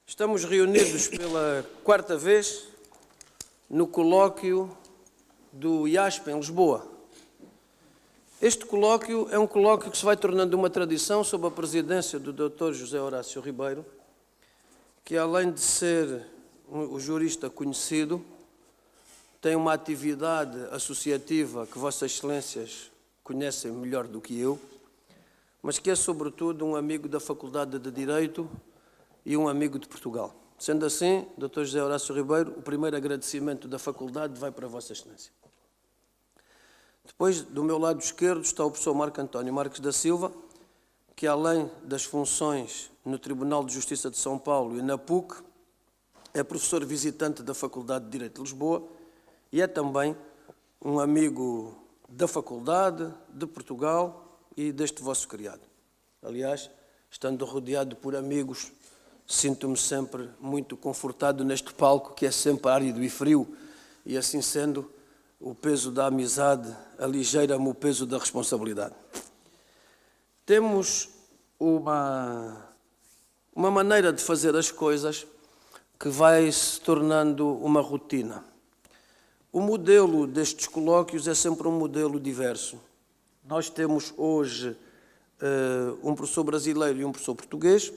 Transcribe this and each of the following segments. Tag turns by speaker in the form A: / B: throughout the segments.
A: Estamos reunidos pela quarta vez no colóquio do IASP, em Lisboa. Este colóquio é um colóquio que se vai tornando uma tradição sob a presidência do Dr. José Horácio Ribeiro, que além de ser o jurista conhecido, tem uma atividade associativa que Vossas Excelências conhecem melhor do que eu, mas que é sobretudo um amigo da Faculdade de Direito e um amigo de Portugal. Sendo assim, Dr. José Horácio Ribeiro, o primeiro agradecimento da Faculdade vai para Vossa Excelência. Depois, do meu lado esquerdo, está o professor Marco António Marques da Silva, que além das funções no Tribunal de Justiça de São Paulo e na PUC, é professor visitante da Faculdade de Direito de Lisboa e é também um amigo da Faculdade, de Portugal e deste vosso criado. Aliás, estando rodeado por amigos, sinto-me sempre muito confortado neste palco, que é sempre árido e frio, e assim sendo, o peso da amizade aligeira-me o peso da responsabilidade. Temos uma maneira de fazer as coisas que vai se tornando uma rotina. O modelo destes colóquios é sempre um modelo diverso. Nós temos hoje um professor brasileiro e um professor português.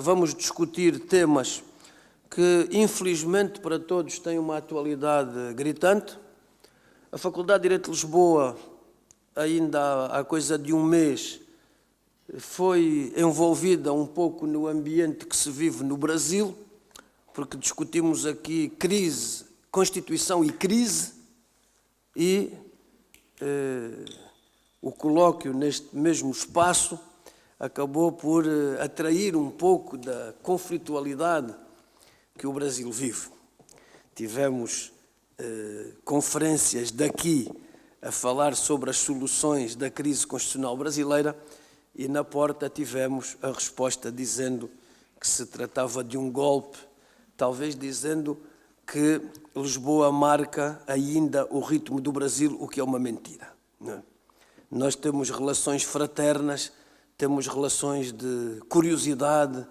A: Vamos discutir temas que, infelizmente, para todos têm uma atualidade gritante. A Faculdade de Direito de Lisboa, ainda há coisa de um mês, foi envolvida um pouco no ambiente que se vive no Brasil, porque discutimos aqui crise, Constituição e crise, e o colóquio neste mesmo espaço acabou por atrair um pouco da conflitualidade que o Brasil vive. Tivemos conferências daqui a falar sobre as soluções da crise constitucional brasileira e na porta tivemos a resposta dizendo que se tratava de um golpe, talvez dizendo que Lisboa marca ainda o ritmo do Brasil, o que é uma mentira. Não é? Nós temos relações fraternas, temos relações de curiosidade,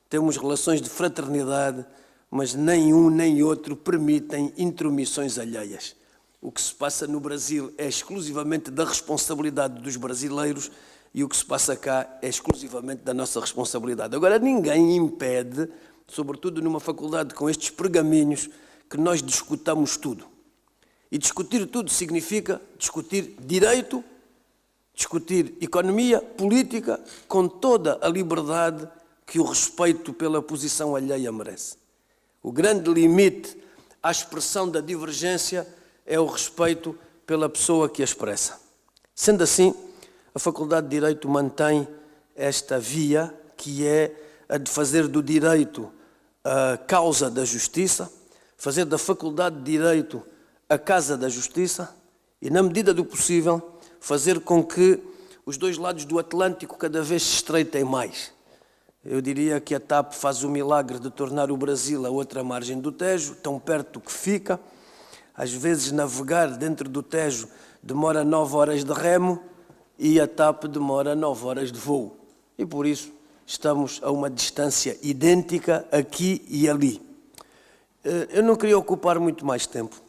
A: temos relações de fraternidade, mas nem um nem outro permitem intromissões alheias. O que se passa no Brasil é exclusivamente da responsabilidade dos brasileiros e o que se passa cá é exclusivamente da nossa responsabilidade. Agora, ninguém impede, sobretudo numa faculdade com estes pergaminhos, que nós discutamos tudo. E discutir tudo significa discutir direito, discutir economia, política, com toda a liberdade que o respeito pela posição alheia merece. O grande limite à expressão da divergência é o respeito pela pessoa que a expressa. Sendo assim, a Faculdade de Direito mantém esta via, que é a de fazer do direito a causa da justiça, fazer da Faculdade de Direito a casa da justiça e, na medida do possível, fazer com que os dois lados do Atlântico cada vez se estreitem mais. Eu diria que a TAP faz o milagre de tornar o Brasil a outra margem do Tejo, tão perto que fica. Às vezes navegar dentro do Tejo demora 9 horas de remo e a TAP demora 9 horas de voo. E por isso estamos a uma distância idêntica aqui e ali. Eu não queria ocupar muito mais tempo,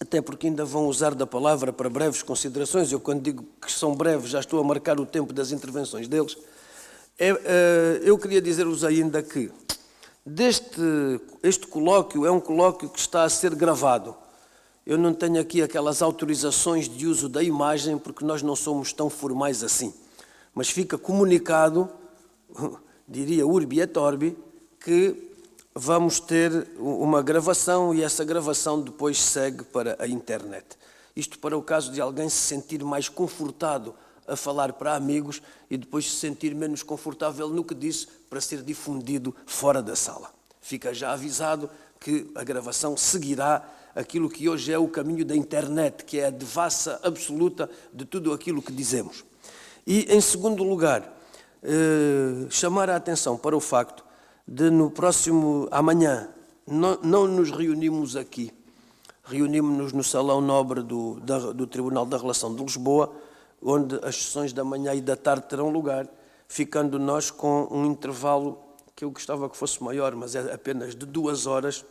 A: até porque ainda vão usar da palavra para breves considerações. Eu, quando digo que são breves, já estou a marcar o tempo das intervenções deles. Eu queria dizer-vos ainda que este colóquio é um colóquio que está a ser gravado. Eu não tenho aqui aquelas autorizações de uso da imagem, porque nós não somos tão formais assim. Mas fica comunicado, diria urbi et orbi, que vamos ter uma gravação e essa gravação depois segue para a internet. Isto para o caso de alguém se sentir mais confortado a falar para amigos e depois se sentir menos confortável no que disse para ser difundido fora da sala. Fica já avisado que a gravação seguirá aquilo que hoje é o caminho da internet, que é a devassa absoluta de tudo aquilo que dizemos. E, em segundo lugar, chamar a atenção para o facto de no próximo, amanhã, não nos reunimos aqui, reunimos-nos no Salão Nobre do Tribunal da Relação de Lisboa, onde as sessões da manhã e da tarde terão lugar, ficando nós com um intervalo que eu gostava que fosse maior, mas é apenas de 2 horas,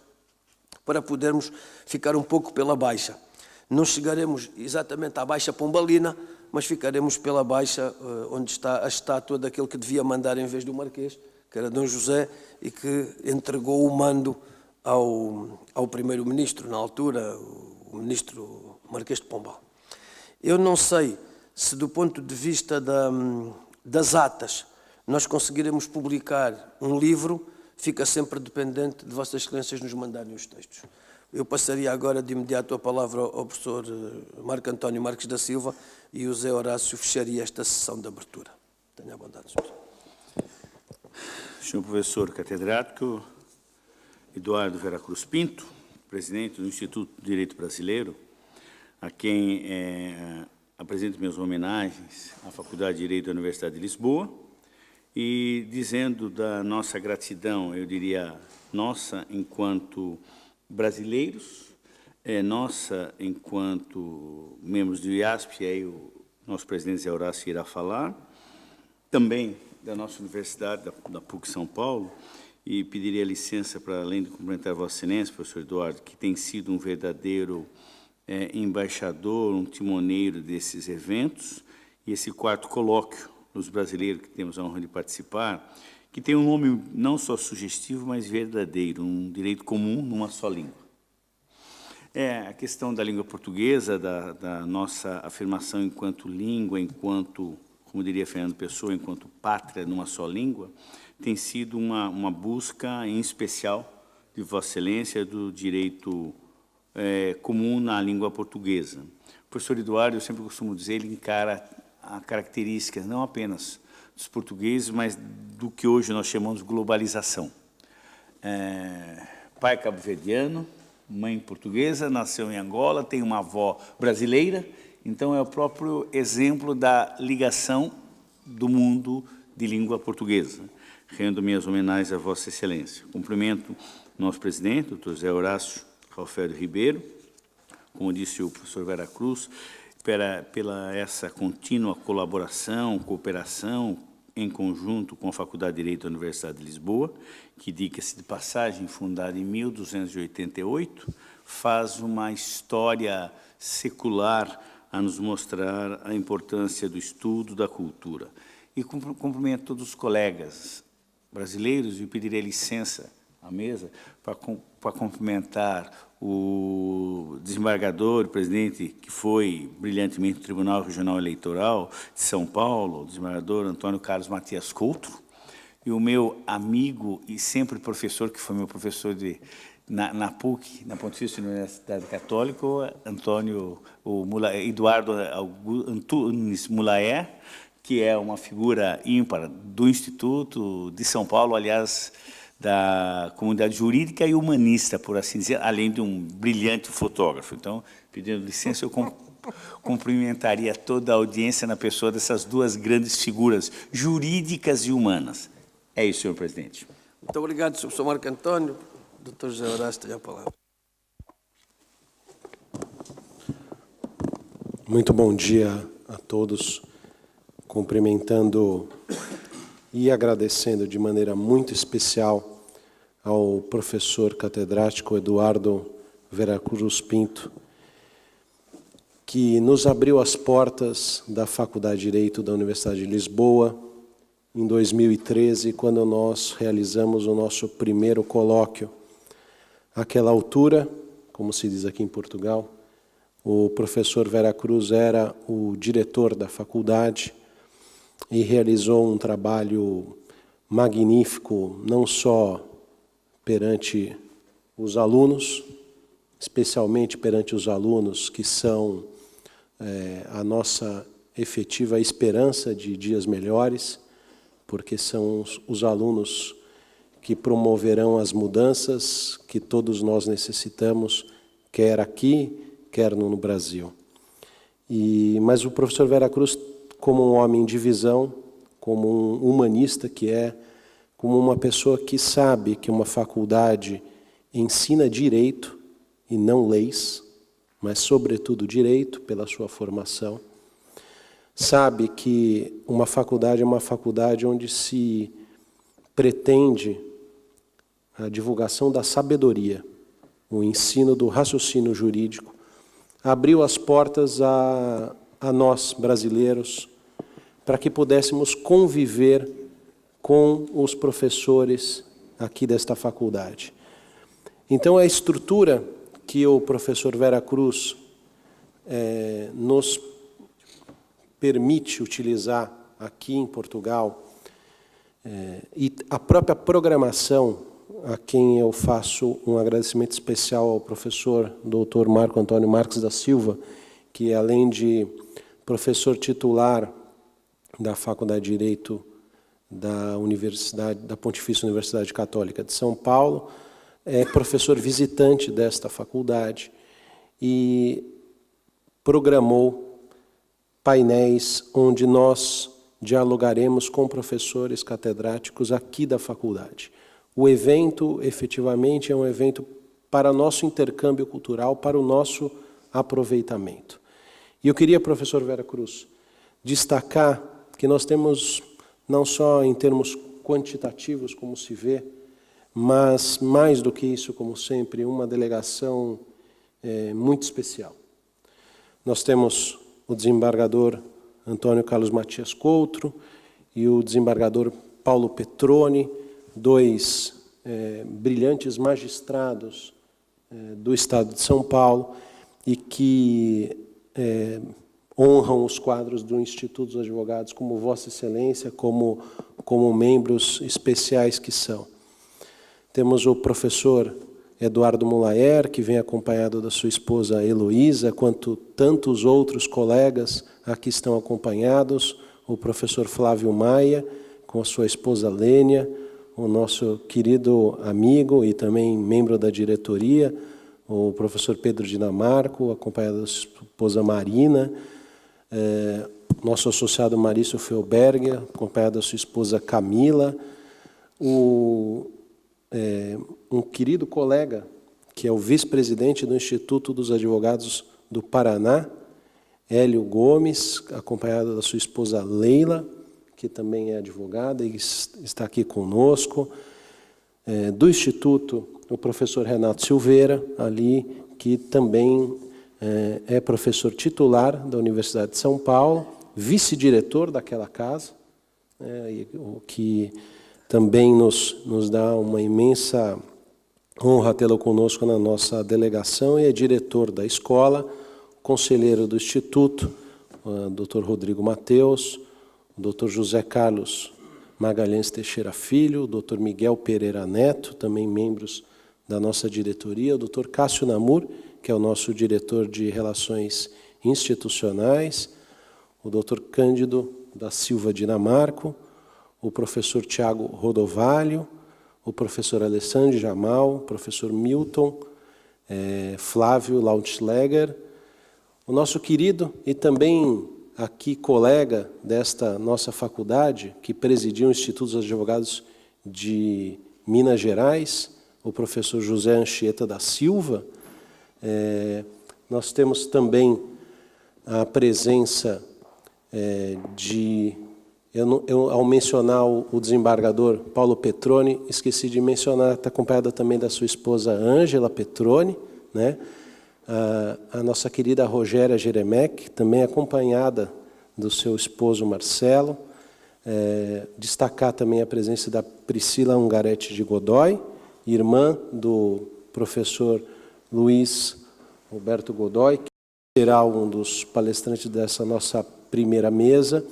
A: para podermos ficar um pouco pela Baixa. Não chegaremos exatamente à Baixa Pombalina, mas ficaremos pela Baixa, onde está a estátua daquele que devia mandar em vez do Marquês, que era Dom José, e que entregou o mando ao primeiro-ministro, na altura, o ministro Marquês de Pombal. Eu não sei se, do ponto de vista das atas, nós conseguiremos publicar um livro, fica sempre dependente de Vossas Excelências nos mandarem os textos. Eu passaria agora de imediato a palavra ao professor Marco António Marques da Silva e o Zé Horácio fecharia esta sessão de abertura. Tenha a bondade, senhor.
B: Senhor professor catedrático Eduardo Vera Cruz Pinto, presidente do Instituto de Direito Brasileiro, a quem apresento minhas homenagens à Faculdade de Direito da Universidade de Lisboa, e dizendo da nossa gratidão, eu diria nossa enquanto brasileiros, nossa enquanto membros do IASP, e aí o nosso presidente Zé Horácio irá falar, também da nossa universidade, da PUC São Paulo, e pediria licença para, além de cumprimentar Vossa Excelência, professor Eduardo, que tem sido um verdadeiro embaixador, um timoneiro desses eventos, e esse 4º colóquio dos brasileiros que temos a honra de participar, que tem um nome não só sugestivo, mas verdadeiro, um direito comum numa só língua. A questão da língua portuguesa, da nossa afirmação enquanto língua, enquanto, como diria Fernando Pessoa, enquanto pátria numa só língua, tem sido uma busca, em especial, de Vossa Excelência, do direito comum na língua portuguesa. O professor Eduardo, eu sempre costumo dizer, ele encara a característica não apenas dos portugueses, mas do que hoje nós chamamos de globalização. Pai cabo-verdiano, mãe portuguesa, nasceu em Angola, tem uma avó brasileira, então é o próprio exemplo da ligação do mundo de língua portuguesa. Rendo minhas homenagens a Vossa Excelência. Cumprimento nosso presidente, Dr. Zé Horácio Raufério Ribeiro, como disse o professor Vera Cruz, pela essa contínua colaboração, cooperação em conjunto com a Faculdade de Direito da Universidade de Lisboa, que, diga-se de passagem, fundada em 1288, faz uma história secular a nos mostrar a importância do estudo da cultura. E cumprimento todos os colegas brasileiros e pediria licença à mesa para cumprimentar o desembargador, o presidente que foi brilhantemente do Tribunal Regional Eleitoral de São Paulo, o desembargador Antônio Carlos Matias Couto, e o meu amigo e sempre professor, que foi meu professor na PUC, na Pontifícia Universidade Católica, Eduardo Antunes Mulaé, que é uma figura ímpar do Instituto de São Paulo, aliás, da comunidade jurídica e humanista, por assim dizer, além de um brilhante fotógrafo. Então, pedindo licença, eu cumprimentaria toda a audiência na pessoa dessas duas grandes figuras jurídicas e humanas. É isso, senhor presidente.
A: Muito obrigado, senhor professor Marco António. Doutor José Horácio, tem a palavra.
C: Muito bom dia a todos, cumprimentando e agradecendo de maneira muito especial ao professor catedrático Eduardo Vera Cruz Pinto, que nos abriu as portas da Faculdade de Direito da Universidade de Lisboa em 2013, quando nós realizamos o nosso primeiro colóquio. Àquela altura, como se diz aqui em Portugal, o professor Vera Cruz era o diretor da faculdade e realizou um trabalho magnífico, não só perante os alunos, especialmente perante os alunos que são a nossa efetiva esperança de dias melhores, porque são os alunos que promoverão as mudanças que todos nós necessitamos, quer aqui, quer no Brasil. Mas o professor Vera Cruz, como um homem de visão, como um humanista que é, como uma pessoa que sabe que uma faculdade ensina direito e não leis, mas sobretudo direito pela sua formação, sabe que uma faculdade é uma faculdade onde se pretende a divulgação da sabedoria, o ensino do raciocínio jurídico, abriu as portas a nós, brasileiros, para que pudéssemos conviver com os professores aqui desta faculdade. Então, a estrutura que o professor Vera Cruz nos permite utilizar aqui em Portugal, e a própria programação, a quem eu faço um agradecimento especial ao professor Dr. Marco Antônio Marques da Silva, que além de professor titular da Faculdade de Direito da Pontifícia Universidade Católica de São Paulo, é professor visitante desta faculdade e programou painéis onde nós dialogaremos com professores catedráticos aqui da faculdade. O evento, efetivamente, é um evento para nosso intercâmbio cultural, para o nosso aproveitamento. E eu queria, professor Vera Cruz, destacar que nós temos, não só em termos quantitativos, como se vê, mas, mais do que isso, como sempre, uma delegação muito especial. Nós temos o desembargador Antônio Carlos Matias Coutro e o desembargador Paulo Petroni, dois brilhantes magistrados do Estado de São Paulo e que honram os quadros do Instituto dos Advogados como Vossa Excelência, como membros especiais que são. Temos o professor Eduardo Mulaer, que vem acompanhado da sua esposa Heloísa, quanto tantos outros colegas aqui estão acompanhados, o professor Flávio Maia, com a sua esposa Lênia, o nosso querido amigo e também membro da diretoria, o professor Pedro Dinamarco, acompanhado da sua esposa Marina, nosso associado Marício Felberger, acompanhado da sua esposa Camila, um querido colega, que é o vice-presidente do Instituto dos Advogados do Paraná, Hélio Gomes, acompanhado da sua esposa Leila, que também é advogada e está aqui conosco. Do Instituto, o professor Renato Silveira, ali, que também é professor titular da Universidade de São Paulo, vice-diretor daquela casa, o que também nos dá uma imensa honra tê-lo conosco na nossa delegação, e é diretor da escola, conselheiro do Instituto, o Dr. Rodrigo Mateus, o Dr. José Carlos Magalhães Teixeira Filho, o Dr. Miguel Pereira Neto, também membros da nossa diretoria, o Dr. Cássio Namur, que é o nosso diretor de Relações Institucionais, o Dr. Cândido da Silva Dinamarco, o professor Tiago Rodovalho, o professor Alessandro Jamal, o professor Milton, Flávio Lautschläger, o nosso querido e também aqui colega desta nossa faculdade, que presidiu o Instituto dos Advogados de Minas Gerais, o professor José Anchieta da Silva. Nós temos também a presença ao mencionar o desembargador Paulo Petroni, esqueci de mencionar, está acompanhada também da sua esposa Ângela Petroni, né? A nossa querida Rogéria Jeremec, também acompanhada do seu esposo Marcelo. Destacar também a presença da Priscila Ungaretti de Godoy, irmã do professor Luiz Roberto Godoy, que será um dos palestrantes dessa nossa primeira mesa.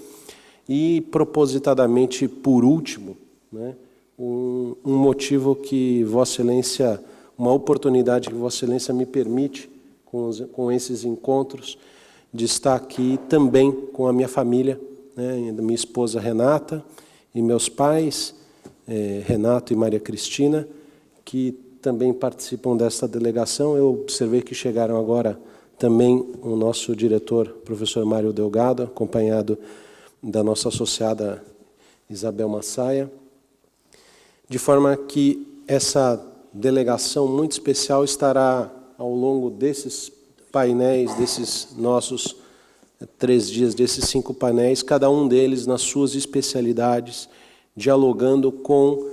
C: E, propositadamente, por último, né, um motivo que Vossa Excelência, uma oportunidade que Vossa Excelência me permite com esses encontros, de estar aqui também com a minha família, né, minha esposa Renata e meus pais, Renato e Maria Cristina, que também participam desta delegação. Eu observei que chegaram agora também o nosso diretor, professor Mário Delgado, acompanhado da nossa associada Isabel Massaia, de forma que essa delegação muito especial estará ao longo desses painéis, desses nossos 3 dias desses 5 painéis, cada um deles nas suas especialidades, dialogando com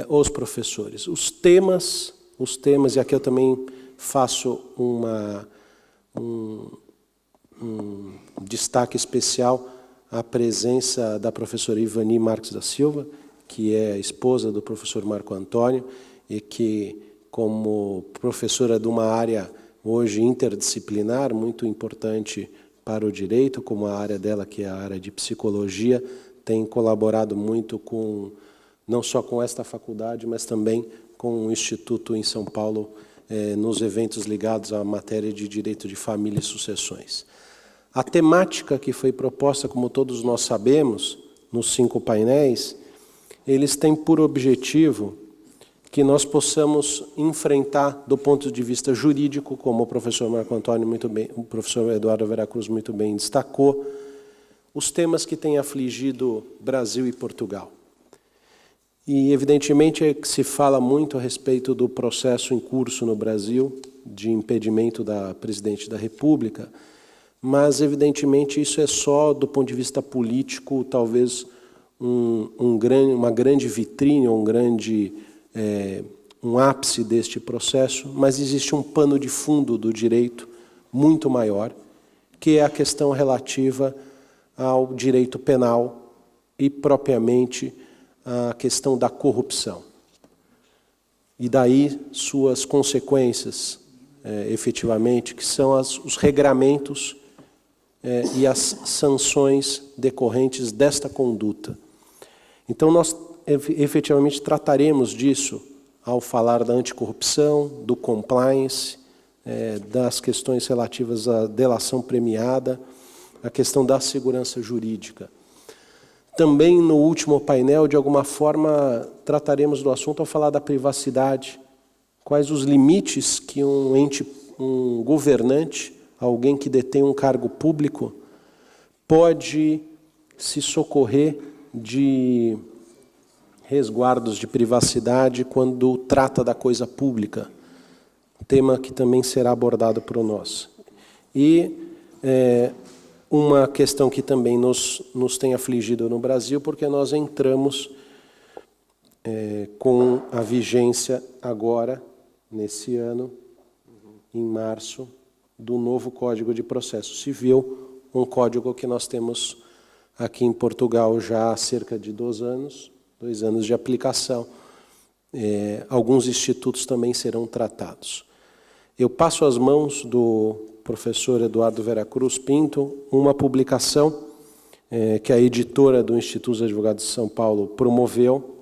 C: os professores. Os temas, e aqui eu também faço um destaque especial à presença da professora Ivani Marques da Silva, que é esposa do professor Marco Antônio, e que, como professora de uma área hoje interdisciplinar, muito importante para o direito, como a área dela, que é a área de psicologia, tem colaborado muito com, não só com esta faculdade, mas também com o Instituto em São Paulo, nos eventos ligados à matéria de direito de família e sucessões. A temática que foi proposta, como todos nós sabemos, nos 5 painéis, eles têm por objetivo que nós possamos enfrentar, do ponto de vista jurídico, como o professor Marco Antônio muito bem, o professor Eduardo Veracruz muito bem destacou, os temas que têm afligido Brasil e Portugal. E, evidentemente, se fala muito a respeito do processo em curso no Brasil, de impedimento da presidente da República, mas, evidentemente, isso é só, do ponto de vista político, talvez uma grande vitrine, um ápice deste processo, mas existe um pano de fundo do direito muito maior, que é a questão relativa ao direito penal e, propriamente, a questão da corrupção. E daí suas consequências, efetivamente, que são os regramentos e as sanções decorrentes desta conduta. Então, nós efetivamente trataremos disso ao falar da anticorrupção, do compliance, das questões relativas à delação premiada, a questão da segurança jurídica. Também, no último painel, de alguma forma, trataremos do assunto ao falar da privacidade, quais os limites que um governante, alguém que detém um cargo público, pode se socorrer de resguardos de privacidade quando trata da coisa pública, tema que também será abordado por nós. E uma questão que também nos tem afligido no Brasil, porque nós entramos com a vigência agora, nesse ano, em março, do novo Código de Processo Civil, um código que nós temos aqui em Portugal já há cerca de 2 anos de aplicação. Alguns institutos também serão tratados. Eu passo às mãos do professor Eduardo Veracruz Pinto uma publicação que a editora do Instituto dos Advogados de São Paulo promoveu,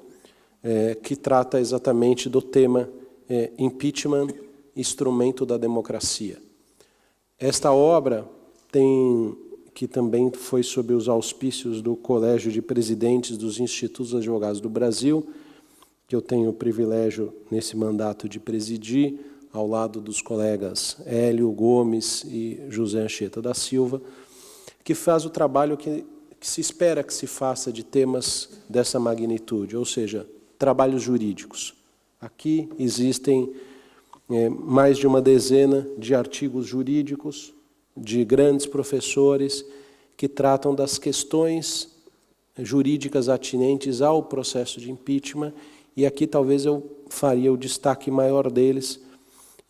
C: que trata exatamente do tema impeachment, instrumento da democracia. Esta obra que também foi sob os auspícios do Colégio de Presidentes dos Institutos dos Advogados do Brasil, que eu tenho o privilégio, nesse mandato, de presidir, ao lado dos colegas Hélio Gomes e José Anchieta da Silva, que faz o trabalho que se espera que se faça de temas dessa magnitude, ou seja, trabalhos jurídicos. Aqui existem mais de uma dezena de artigos jurídicos de grandes professores que tratam das questões jurídicas atinentes ao processo de impeachment, e aqui talvez eu faria o destaque maior deles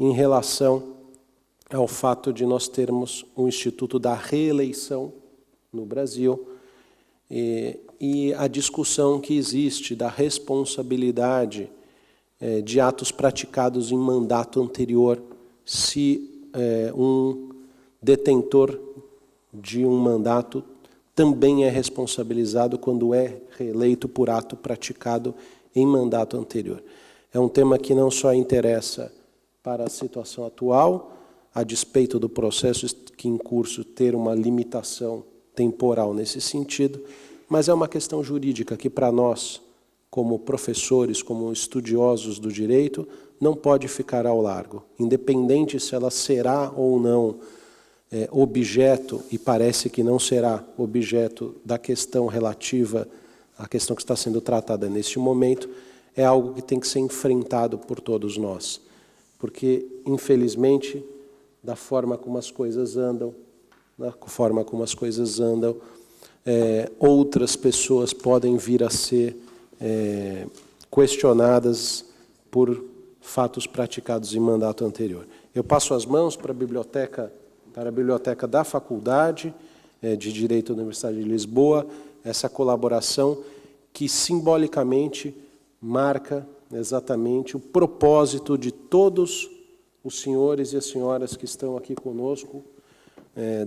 C: em relação ao fato de nós termos um Instituto da Reeleição no Brasil e a discussão que existe da responsabilidade de atos praticados em mandato anterior, se um detentor de um mandato também é responsabilizado quando é reeleito por ato praticado em mandato anterior. É um tema que não só interessa para a situação atual, a despeito do processo que em curso ter uma limitação temporal nesse sentido, mas é uma questão jurídica que para nós, como professores, como estudiosos do direito, não pode ficar ao largo, independente se ela será ou não objeto, e parece que não será objeto da questão relativa à questão que está sendo tratada neste momento, é algo que tem que ser enfrentado por todos nós. Porque, infelizmente, da forma como as coisas andam, na forma como as coisas andam, outras pessoas podem vir a ser questionadas por fatos praticados em mandato anterior. Eu passo as mãos para a biblioteca da Faculdade de Direito da Universidade de Lisboa, essa colaboração que simbolicamente marca exatamente o propósito de todos os senhores e as senhoras que estão aqui conosco,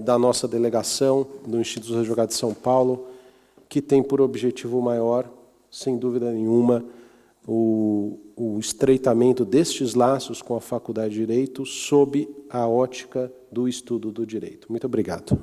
C: da nossa delegação do Instituto dos Advogados de São Paulo, que tem por objetivo maior, sem dúvida nenhuma, o estreitamento destes laços com a Faculdade de Direito sob a ótica do estudo do direito. Muito obrigado.